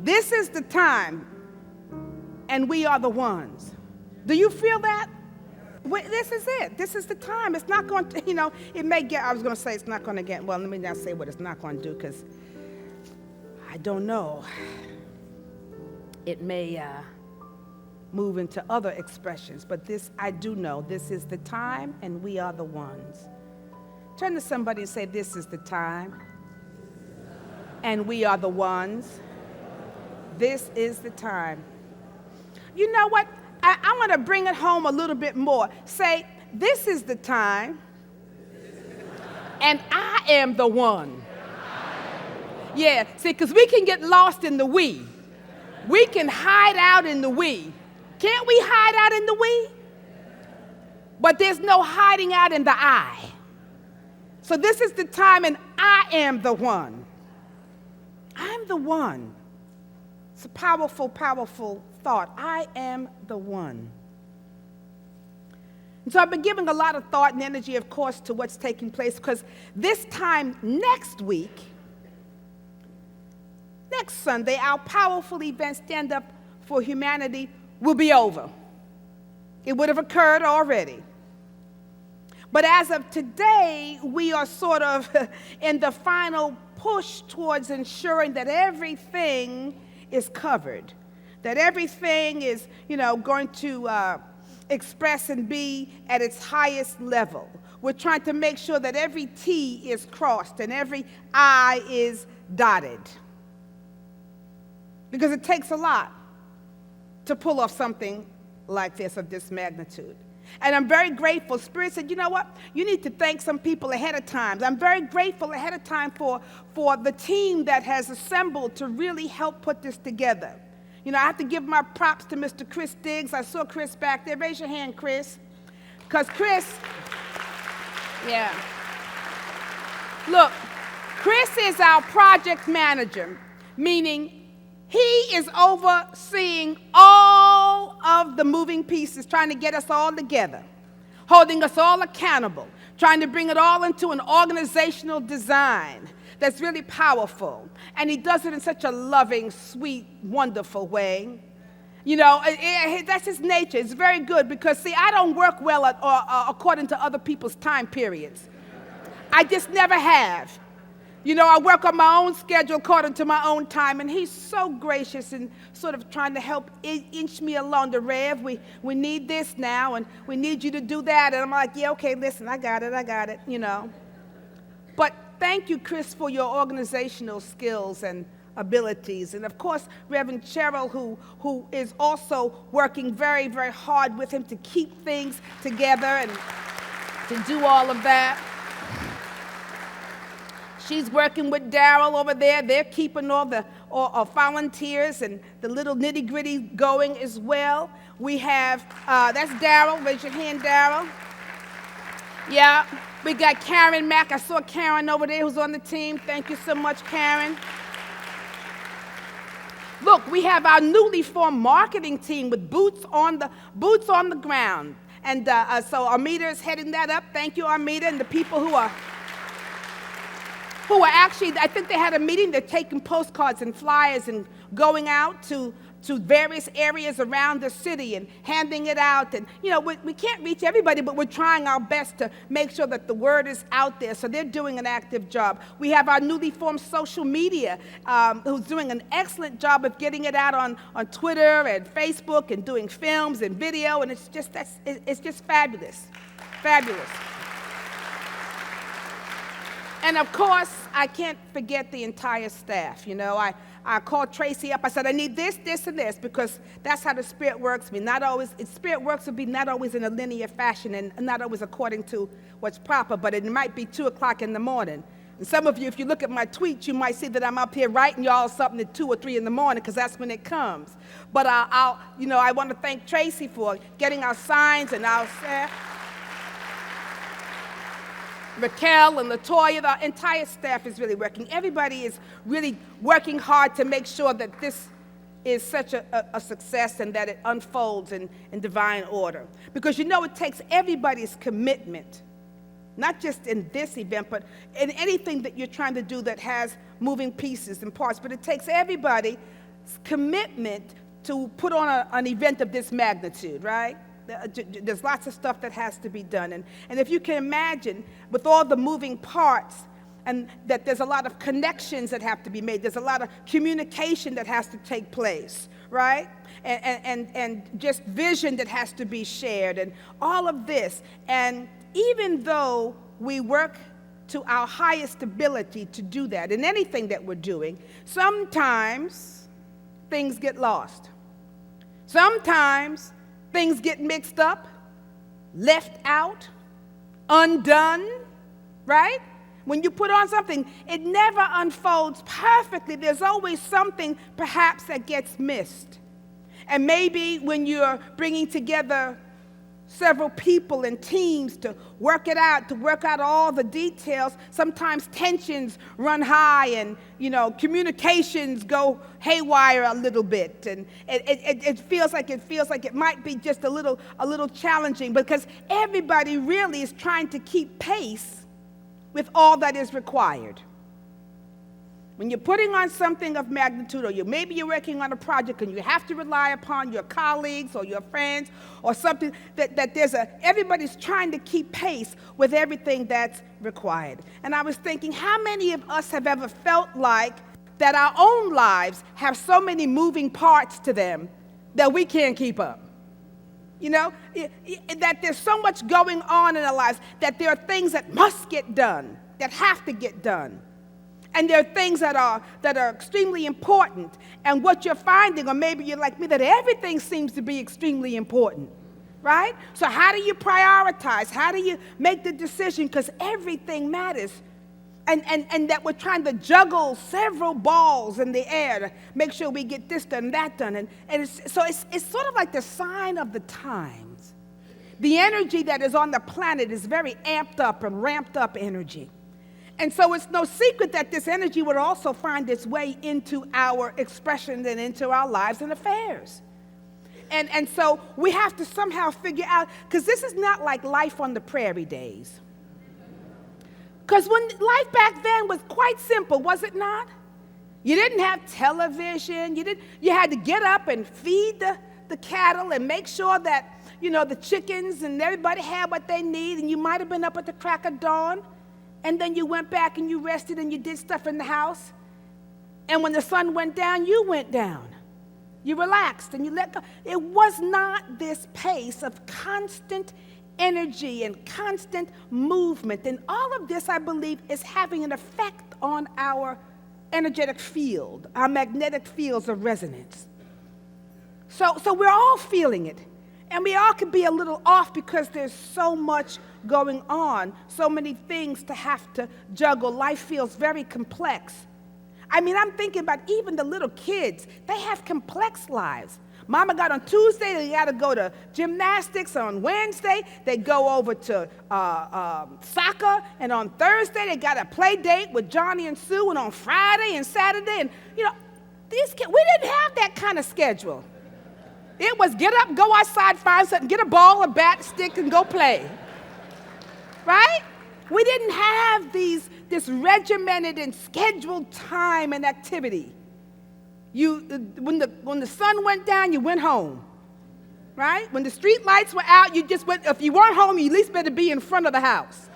This is the time, and we are the ones. Do you feel that? This is it. This is the time. It's not going to, it may get, I was going to say it's not going to get, well, let me not say what it's not going to do, because I don't know. It may move into other expressions, but this, I do know, this is the time, and we are the ones. Turn to somebody and say, this is the time, and we are the ones. This is the time. You know what? I'm going to bring it home a little bit more. Say, this is the time, and I am the one. Yeah, see, because we can get lost in the we. We can hide out in the we. Can't we hide out in the we? But there's no hiding out in the I. So this is the time, and I am the one. I'm the one. It's a powerful, powerful thought. I am the one. And so I've been giving a lot of thought and energy, of course, to what's taking place, because this time next week, next Sunday, our powerful event, Stand Up for Humanity, will be over. It would have occurred already. But as of today, we are sort of in the final push towards ensuring that everything is covered, that everything is, going to express and be at its highest level. We're trying to make sure that every T is crossed and every I is dotted. Because it takes a lot to pull off something like this of this magnitude. And I'm very grateful. Spirit said, you know what? You need to thank some people ahead of time. I'm very grateful ahead of time for the team that has assembled to really help put this together. I have to give my props to Mr. Chris Diggs. I saw Chris back there. Raise your hand, Chris. Because Chris, yeah. Look, Chris is our project manager, meaning he is overseeing all of the moving pieces, trying to get us all together, holding us all accountable, trying to bring it all into an organizational design that's really powerful. And he does it in such a loving, sweet, wonderful way. That's his nature. It's very good because, see, I don't work well according to other people's time periods. I just never have. I work on my own schedule according to my own time, and he's so gracious and sort of trying to help inch me along the Rev. We need this now, and we need you to do that. And I'm like, yeah, okay, listen, I got it, But thank you, Chris, for your organizational skills and abilities. And, of course, Reverend Cheryl, who is also working very, very hard with him to keep things together and to do all of that. She's working with Daryl over there. They're keeping all the volunteers and the little nitty-gritty going as well. We have, that's Daryl. Raise your hand, Daryl. Yeah, we got Karen Mack. I saw Karen over there who's on the team. Thank you so much, Karen. Look, we have our newly formed marketing team with boots on the ground. And so Armida is heading that up. Thank you, Armida, and the people who are actually, I think they had a meeting. They're taking postcards and flyers and going out to various areas around the city and handing it out. And, we can't reach everybody, but we're trying our best to make sure that the word is out there. So they're doing an active job. We have our newly formed social media, who's doing an excellent job of getting it out on Twitter and Facebook and doing films and video. And it's just fabulous. Fabulous. And, of course, I can't forget the entire staff. I called Tracy up. I said, I need this, this, and this, because that's how the Spirit works. Spirit works would be not always in a linear fashion and not always according to what's proper, but it might be 2 o'clock in the morning. And some of you, if you look at my tweets, you might see that I'm up here writing y'all something at 2 or 3 in the morning, because that's when it comes. But I want to thank Tracy for getting our signs and our staff. Raquel and LaToya, the entire staff is really working. Everybody is really working hard to make sure that this is such a success and that it unfolds in divine order. Because it takes everybody's commitment, not just in this event, but in anything that you're trying to do that has moving pieces and parts. But it takes everybody commitment to put on an event of this magnitude, right? There's lots of stuff that has to be done. And if you can imagine, with all the moving parts, and that there's a lot of connections that have to be made, there's a lot of communication that has to take place, right? And just vision that has to be shared, and all of this. And even though we work to our highest ability to do that in anything that we're doing, sometimes things get lost. Sometimes things get mixed up, left out, undone, right? When you put on something, it never unfolds perfectly. There's always something perhaps that gets missed. And maybe when you're bringing together several people and teams to work out all the details, sometimes tensions run high, and communications go haywire a little bit, and it feels like it might be just a little challenging, because everybody really is trying to keep pace with all that is required. When you're putting on something of magnitude, or maybe you're working on a project and you have to rely upon your colleagues or your friends or something, that everybody's trying to keep pace with everything that's required. And I was thinking, how many of us have ever felt like that our own lives have so many moving parts to them that we can't keep up? That there's so much going on in our lives, that there are things that must get done, that have to get done. And there are things that are extremely important. And what you're finding, or maybe you're like me, that everything seems to be extremely important, right? So how do you prioritize? How do you make the decision? Because everything matters. And that we're trying to juggle several balls in the air to make sure we get this done, that done. And it's sort of like the sign of the times. The energy that is on the planet is very amped up and ramped up energy. And so it's no secret that this energy would also find its way into our expressions and into our lives and affairs. And so we have to somehow figure out, because this is not like life on the prairie days. Because when life back then was quite simple, was it not? You didn't have television. You had to get up and feed the cattle and make sure that, the chickens and everybody had what they need. And you might have been up at the crack of dawn. And then you went back and you rested and you did stuff in the house. And when the sun went down, you went down. You relaxed and you let go. It was not this pace of constant energy and constant movement. And all of this, I believe, is having an effect on our energetic field, our magnetic fields of resonance. So we're all feeling it. And we all could be a little off because there's so much going on, so many things to have to juggle. Life feels very complex. I mean, I'm thinking about even the little kids. They have complex lives. Mama got on Tuesday, they got to go to gymnastics. On Wednesday, they go over to soccer. And on Thursday, they got a play date with Johnny and Sue. And on Friday and Saturday. And, these kids, we didn't have that kind of schedule. It was get up, go outside, find something, get a ball, a bat, stick, and go play. Right? We didn't have this regimented and scheduled time and activity. When the sun went down, you went home. Right? When the street lights were out, you just went. If you weren't home, you at least better be in front of the house.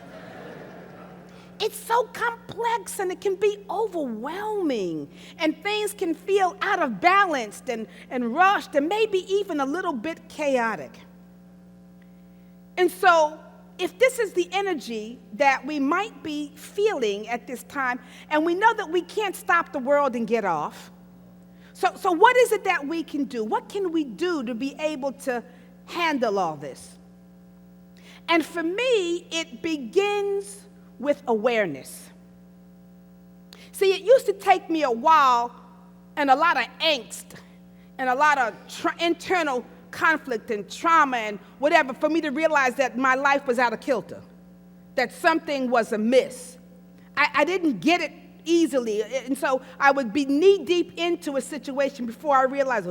It's so complex, and it can be overwhelming, and things can feel out of balance and rushed, and maybe even a little bit chaotic. And so if this is the energy that we might be feeling at this time, and we know that we can't stop the world and get off, so what is it that we can do? What can we do to be able to handle all this? And for me, it begins with awareness. See, it used to take me a while and a lot of angst and a lot of internal conflict and trauma and whatever for me to realize that my life was out of kilter, that something was amiss. I didn't get it easily, and so I would be knee-deep into a situation before I realized,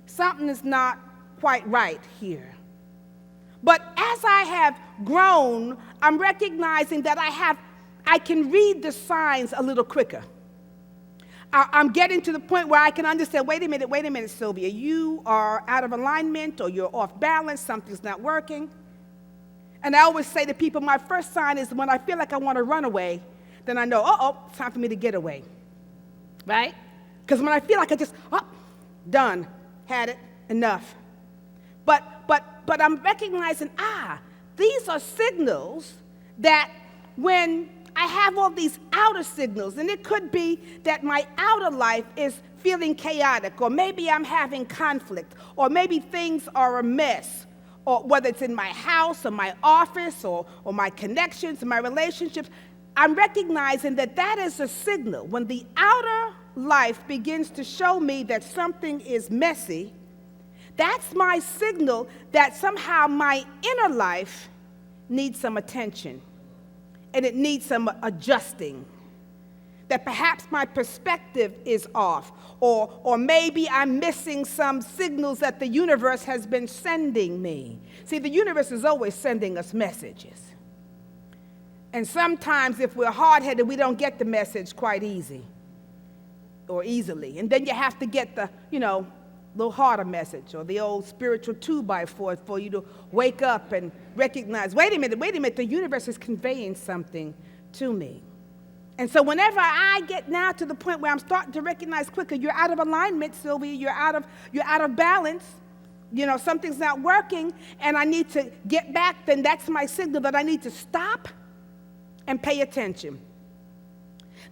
something is not quite right here. But as I have grown, I'm recognizing that I can read the signs a little quicker. I'm getting to the point where I can understand, wait a minute, Sylvia, you are out of alignment or you're off balance, something's not working. And I always say to people, my first sign is when I feel like I want to run away, then I know, it's time for me to get away, right? Because when I feel like I just, done, had it, enough. But I'm recognizing, these are signals that when I have all these outer signals, and it could be that my outer life is feeling chaotic, or maybe I'm having conflict, or maybe things are a mess, or whether it's in my house or my office or my connections and my relationships, I'm recognizing that that is a signal. When the outer life begins to show me that something is messy, that's my signal that somehow my inner life needs some attention and it needs some adjusting. That perhaps my perspective is off, or maybe I'm missing some signals that the universe has been sending me. See, the universe is always sending us messages. And sometimes if we're hard-headed, we don't get the message quite easily. And then you have to get the, little harder message, or the old spiritual 2x4 for you to wake up and recognize, wait a minute, the universe is conveying something to me. And so whenever I get now to the point where I'm starting to recognize quicker, you're out of alignment, Sylvia, you're out of balance, something's not working, and I need to get back, then that's my signal that I need to stop and pay attention.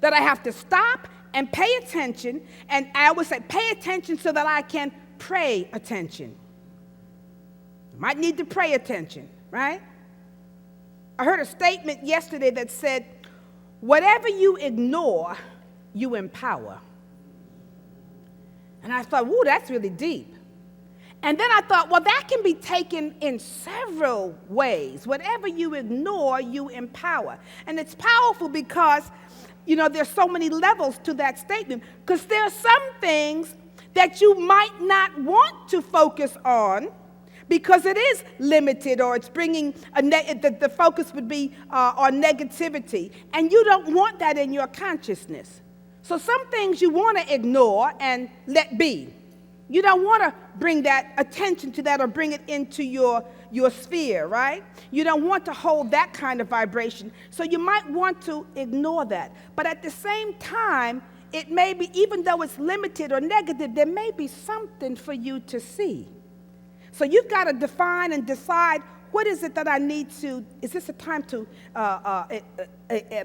That I have to stop and pay attention, and I always say pay attention so that I can pray attention. You might need to pray attention, right? I heard a statement yesterday that said, whatever you ignore, you empower. And I thought, that's really deep. And then I thought, that can be taken in several ways. Whatever you ignore, you empower. And it's powerful because, there's so many levels to that statement. Because there are some things that you might not want to focus on because it is limited, or it's bringing the focus would be on negativity. And you don't want that in your consciousness. So some things you want to ignore and let be. You don't want to bring that attention to that or bring it into your sphere, right? You don't want to hold that kind of vibration. So you might want to ignore that. But at the same time, it may be, even though it's limited or negative, there may be something for you to see. So you've got to define and decide, what is it that I need to, is this a time to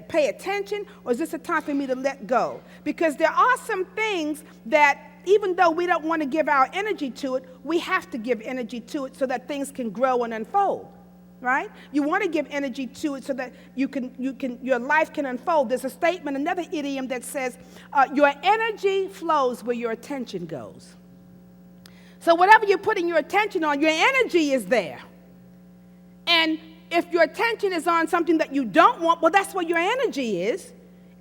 pay attention, or is this a time for me to let go? Because there are some things that, even though we don't want to give our energy to it, we have to give energy to it so that things can grow and unfold, right? You want to give energy to it so that your life can unfold. There's a statement, another idiom that says, your energy flows where your attention goes. So whatever you're putting your attention on, your energy is there. And if your attention is on something that you don't want, that's where your energy is.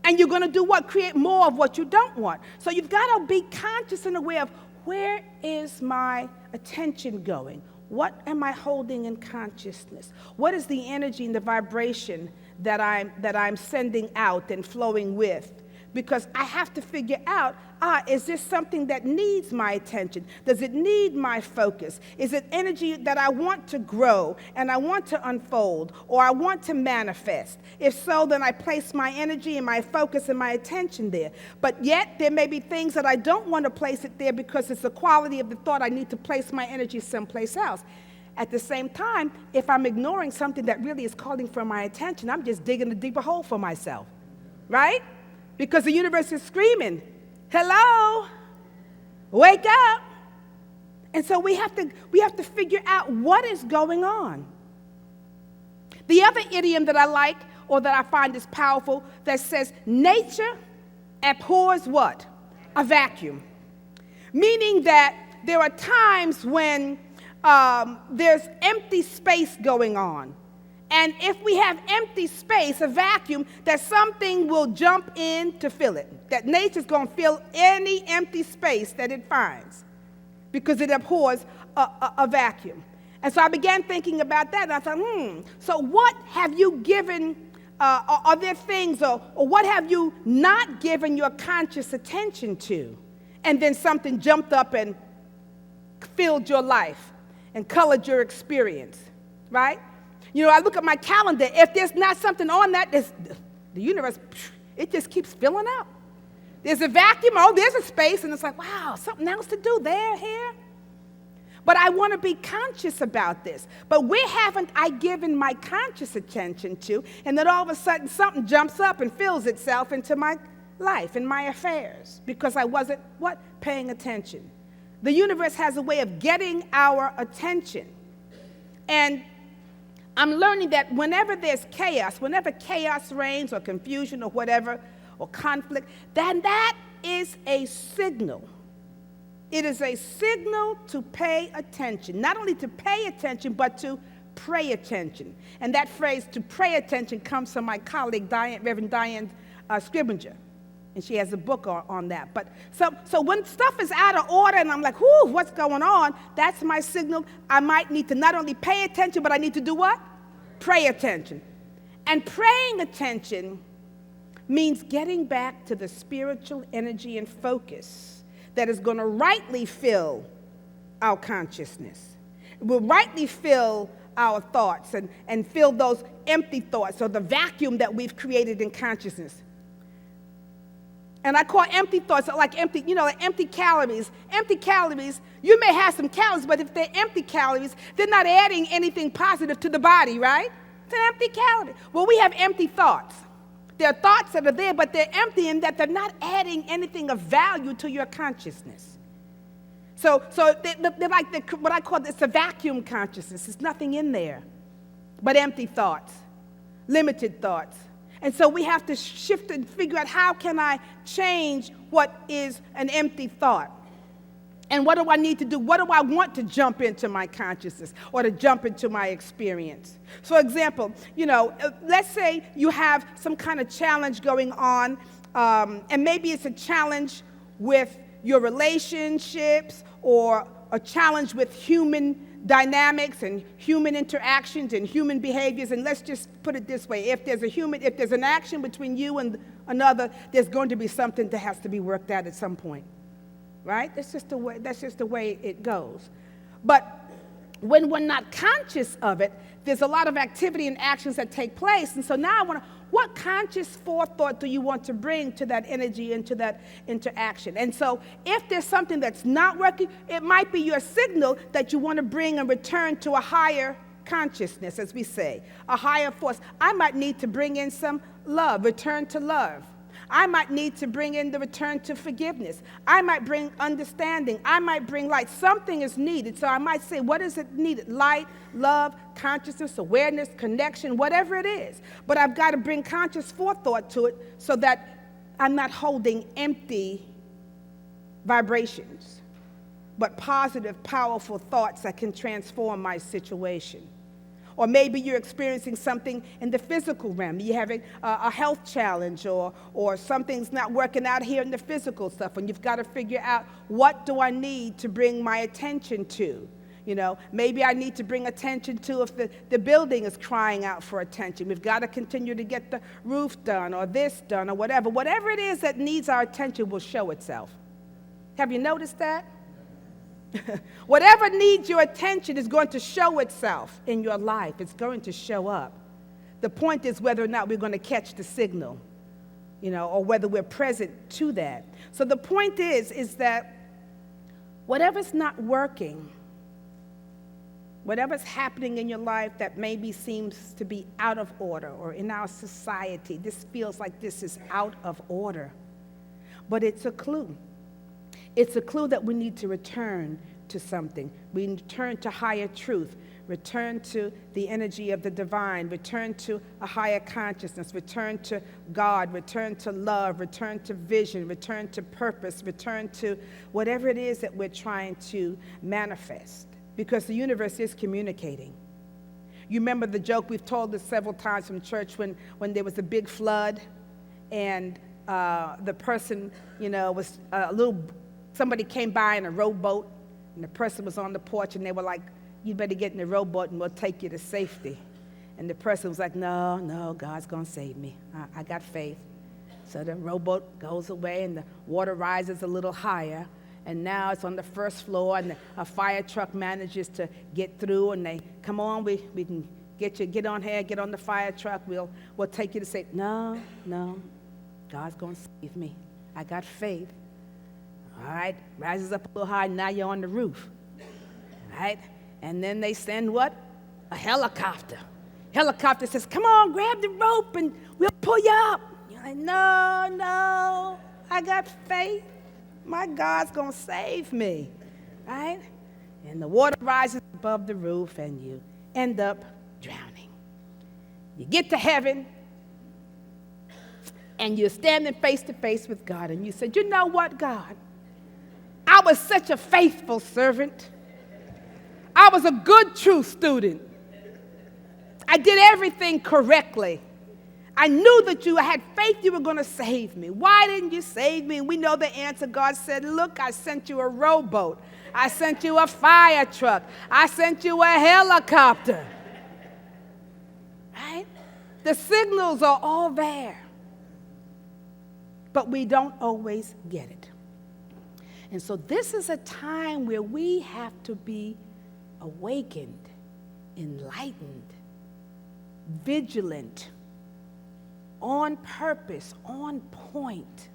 And you're going to do what? Create more of what you don't want. So you've got to be conscious and aware of, where is my attention going? What am I holding in consciousness? What is the energy and the vibration that I'm sending out and flowing with? Because I have to figure out, is this something that needs my attention? Does it need my focus? Is it energy that I want to grow and I want to unfold, or I want to manifest? If so, then I place my energy and my focus and my attention there. But yet, there may be things that I don't want to place it there because it's the quality of the thought. I need to place my energy someplace else. At the same time, if I'm ignoring something that really is calling for my attention, I'm just digging a deeper hole for myself, right? Because the universe is screaming, hello, wake up. And so we have to figure out what is going on. The other idiom that I like, or that I find is powerful, that says nature abhors what? A vacuum. Meaning that there are times when there's empty space going on. And if we have empty space, a vacuum, that something will jump in to fill it. That nature's going to fill any empty space that it finds because it abhors a vacuum. And so I began thinking about that, and I thought, so what have you given Are there things, or what have you not given your conscious attention to? And then something jumped up and filled your life and colored your experience, right? You know, I look at my calendar. If there's not something on that, the universe, it just keeps filling up. There's a vacuum, oh, there's a space, and it's like, wow, something else to do there, here. But I want to be conscious about this. But where haven't I given my conscious attention to? And then all of a sudden something jumps up and fills itself into my life and my affairs because I wasn't, what? Paying attention. The universe has a way of getting our attention. And I'm learning that whenever there's chaos, whenever chaos reigns or confusion or whatever, or conflict, then that is a signal. It is a signal to pay attention. Not only to pay attention, but to pray attention. And that phrase, to pray attention, comes from my colleague, Reverend Diane Scrivenger. And she has a book on that. But so when stuff is out of order and I'm like, whoo, what's going on? That's my signal. I might need to not only pay attention, but I need to do what? Pray attention. And praying attention means getting back to the spiritual energy and focus that is going to rightly fill our consciousness. It will rightly fill our thoughts and fill those empty thoughts or the vacuum that we've created in consciousness. And I call empty thoughts like empty, like empty calories. Empty calories, you may have some calories, but if they're empty calories, they're not adding anything positive to the body, right? It's an empty calorie. Well, we have empty thoughts. There are thoughts that are there, but they're empty in that they're not adding anything of value to your consciousness. So they're like what I call it's a vacuum consciousness. There's nothing in there but empty thoughts, limited thoughts. And so we have to shift and figure out how can I change what is an empty thought? And what do I need to do? What do I want to jump into my consciousness or to jump into my experience? So, example, let's say you have some kind of challenge going on, and maybe it's a challenge with your relationships or a challenge with human dynamics and human interactions and human behaviors. And let's just put it this way. If there's an action between you and another, there's going to be something that has to be worked out at some point. Right? That's just the way it goes. But when we're not conscious of it, there's a lot of activity and actions that take place. And so now what conscious forethought do you want to bring to that energy, into that interaction? And so if there's something that's not working, it might be your signal that you want to bring and return to a higher consciousness, as we say, a higher force. I might need to bring in some love, return to love. I might need to bring in the return to forgiveness. I might bring understanding. I might bring light. Something is needed. So I might say, what is it needed? Light, love, consciousness, awareness, connection, whatever it is. But I've got to bring conscious forethought to it so that I'm not holding empty vibrations, but positive, powerful thoughts that can transform my situation. Or maybe you're experiencing something in the physical realm. You're having a health challenge or something's not working out here in the physical stuff, and you've got to figure out, what do I need to bring my attention to? Maybe I need to bring attention to if the building is crying out for attention. We've got to continue to get the roof done or this done or whatever. Whatever it is that needs our attention will show itself. Have you noticed that? Whatever needs your attention is going to show itself in your life. It's going to show up. The point is whether or not we're going to catch the signal, or whether we're present to that. So the point is that whatever's not working, whatever's happening in your life that maybe seems to be out of order, or in our society, this feels like this is out of order. But it's a clue. It's a clue that we need to return to something. We return to higher truth, return to the energy of the divine, return to a higher consciousness, return to God, return to love, return to vision, return to purpose, return to whatever it is that we're trying to manifest, because the universe is communicating. You remember the joke, we've told this several times from church, when there was a big flood and the person, was somebody came by in a rowboat, and the person was on the porch, and they were like, you better get in the rowboat and we'll take you to safety. And the person was like, no, God's going to save me. I got faith. So the rowboat goes away and the water rises a little higher. And now it's on the first floor, and a fire truck manages to get through, and they, come on, we can get on here, get on the fire truck. We'll take you to say, no, God's going to save me. I got faith. All right, rises up a little high, now you're on the roof. All right, and then they send what? A helicopter. Helicopter says, come on, grab the rope and we'll pull you up. You're like, no, I got faith. My God's going to save me, right? And the water rises above the roof and you end up drowning. You get to heaven and you're standing face to face with God and you said, you know what, God? I was such a faithful servant. I was a good, true student. I did everything correctly. I knew that you had faith you were going to save me. Why didn't you save me? And we know the answer. God said, look, I sent you a rowboat. I sent you a fire truck. I sent you a helicopter. Right? The signals are all there. But we don't always get it. And so this is a time where we have to be awakened, enlightened, vigilant, on purpose, on point.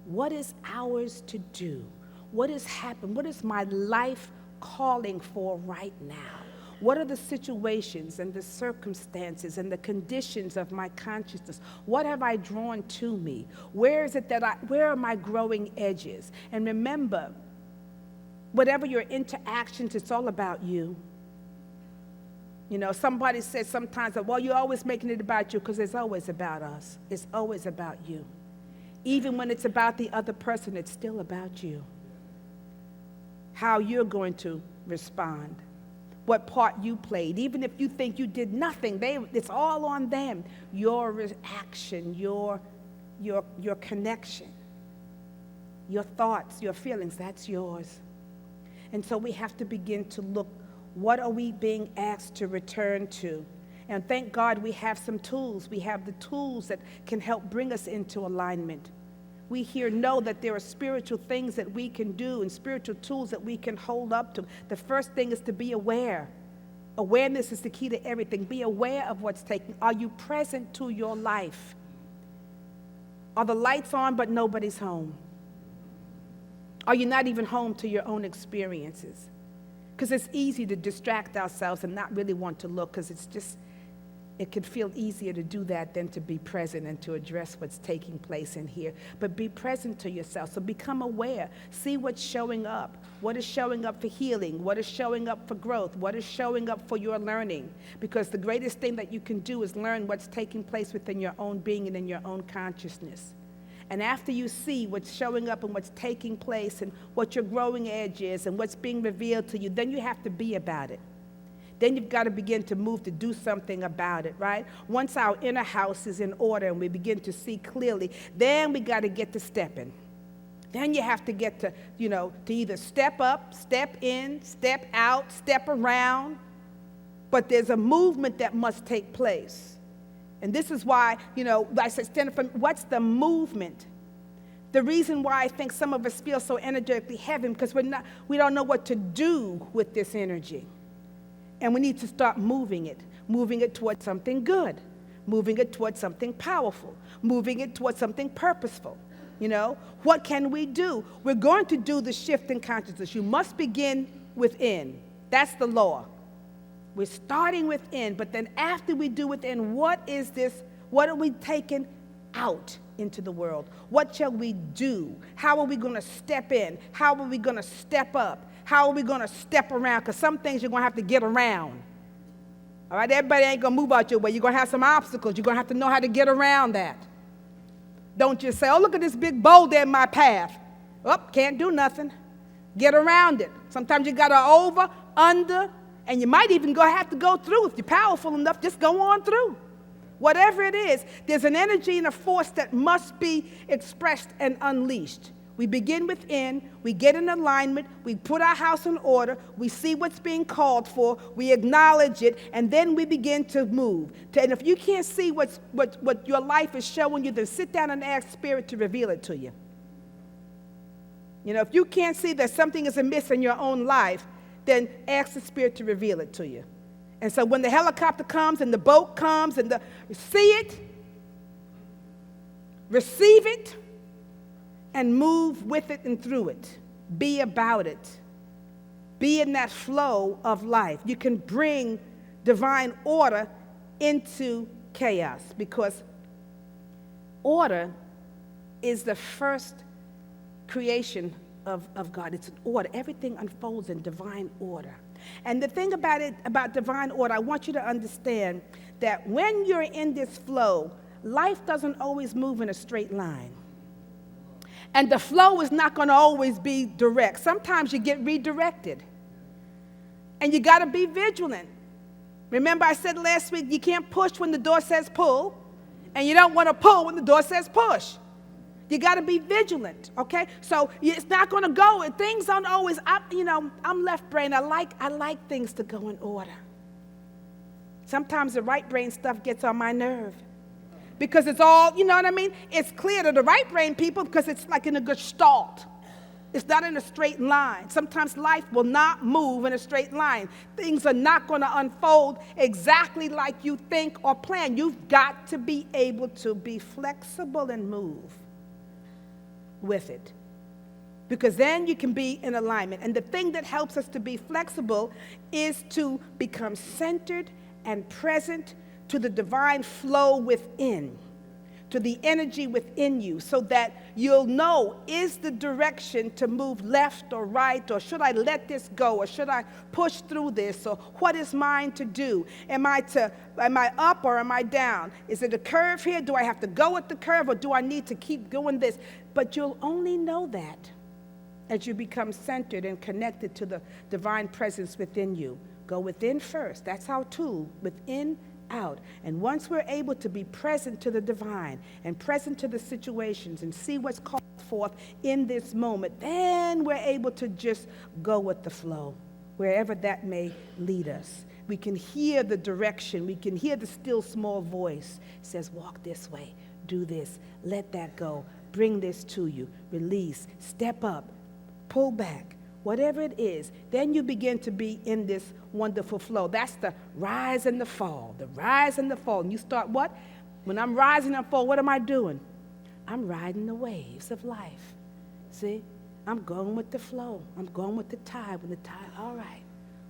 What is ours to do? What has happened? What is my life calling for right now? What are the situations and the circumstances and the conditions of my consciousness? What have I drawn to me? Where is it where are my growing edges? And remember, whatever your interactions, it's all about you. You know, somebody says sometimes, well, you're always making it about you, because it's always about us. It's always about you. Even when it's about the other person, it's still about you. How you're going to respond. What part you played. Even if you think you did nothing, it's all on them. Your reaction, your connection, your thoughts, your feelings, that's yours. And so we have to begin to look, what are we being asked to return to? And thank God we have some tools. We have the tools that can help bring us into alignment. We here know that there are spiritual things that we can do and spiritual tools that we can hold up to. The first thing is to be aware. Awareness is the key to everything. Be aware of what's taking. Are you present to your life? Are the lights on but nobody's home? Are you not even home to your own experiences? Because it's easy to distract ourselves and not really want to look, because it can feel easier to do that than to be present and to address what's taking place in here. But be present to yourself. So become aware. See what's showing up. What is showing up for healing? What is showing up for growth? What is showing up for your learning? Because the greatest thing that you can do is learn what's taking place within your own being and in your own consciousness. And after you see what's showing up and what's taking place and what your growing edge is and what's being revealed to you, then you have to be about it. Then you've got to begin to move to do something about it, right? Once our inner house is in order and we begin to see clearly, then we got to get to stepping. Then you have to get to, to either step up, step in, step out, step around. But there's a movement that must take place. And this is why, I said, stand up for, what's the movement? The reason why I think some of us feel so energetically heavy, because we don't know what to do with this energy. And we need to start moving it towards something good, moving it towards something powerful, moving it towards something purposeful. What can we do? We're going to do the shift in consciousness. You must begin within. That's the law. We're starting within, but then after we do within, what is this? What are we taking out into the world? What shall we do? How are we going to step in? How are we going to step up? How are we going to step around? Because some things you're going to have to get around. All right, everybody ain't going to move out your way. You're going to have some obstacles. You're going to have to know how to get around that. Don't just say, oh, look at this big boulder in my path. Oh, can't do nothing. Get around it. Sometimes you got to over, under, and you might even have to go through. If you're powerful enough, just go on through. Whatever it is, there's an energy and a force that must be expressed and unleashed. We begin within, we get in alignment, we put our house in order, we see what's being called for, we acknowledge it, and then we begin to move. And if you can't see what your life is showing you, then sit down and ask Spirit to reveal it to you. You know, if you can't see that something is amiss in your own life, then ask the Spirit to reveal it to you. And so when the helicopter comes and the boat comes and see it, receive it, and move with it and through it. Be about it. Be in that flow of life. You can bring divine order into chaos, because order is the first creation of God. It's an order. Everything unfolds in divine order. And the thing about divine order, I want you to understand that when you're in this flow, life doesn't always move in a straight line. And the flow is not going to always be direct. Sometimes you get redirected. And you got to be vigilant. Remember I said last week, you can't push when the door says pull, and you don't want to pull when the door says push. You got to be vigilant, okay? So it's not going to go, and things don't always, I'm left brain. I like things to go in order. Sometimes the right brain stuff gets on my nerve. Because it's all, you know what I mean? It's clear to the right brain people because it's like in a gestalt. It's not in a straight line. Sometimes life will not move in a straight line. Things are not going to unfold exactly like you think or plan. You've got to be able to be flexible and move with it, because then you can be in alignment. And the thing that helps us to be flexible is to become centered and present to the divine flow within, to the energy within you, so that you'll know, is the direction to move left or right, or should I let this go, or should I push through this, or what is mine to do? Am I up or am I down? Is it a curve here? Do I have to go with the curve, or do I need to keep doing this? But you'll only know that as you become centered and connected to the divine presence within you. Go within first. That's our tool, within, out. And once we're able to be present to the divine and present to the situations and see what's called forth in this moment, then we're able to just go with the flow, wherever that may lead us. We can hear the direction. We can hear the still small voice. It says, walk this way, do this, let that go, bring this to you, release, step up, pull back. Whatever it is, then you begin to be in this wonderful flow. That's the rise and the fall, the rise and the fall. And you start what? When I'm rising and fall, what am I doing? I'm riding the waves of life. See? I'm going with the flow. I'm going with the tide. All right.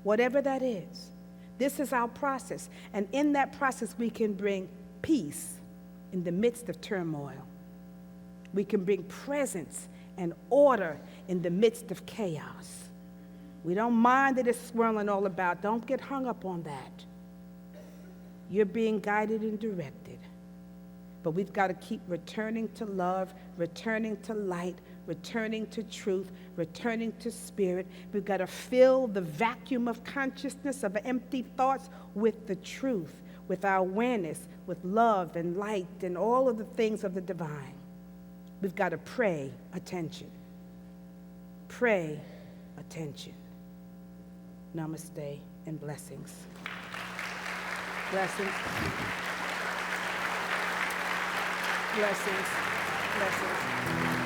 Whatever that is. This is our process. And in that process, we can bring peace in the midst of turmoil. We can bring presence and order in the midst of chaos. We don't mind that it's swirling all about. Don't get hung up on that. You're being guided and directed. But we've got to keep returning to love, returning to light, returning to truth, returning to spirit. We've got to fill the vacuum of consciousness, of empty thoughts, with the truth, with our awareness, with love and light and all of the things of the divine. We've got to pray attention. Pray attention. Namaste and blessings. Blessings. Blessings. Blessings.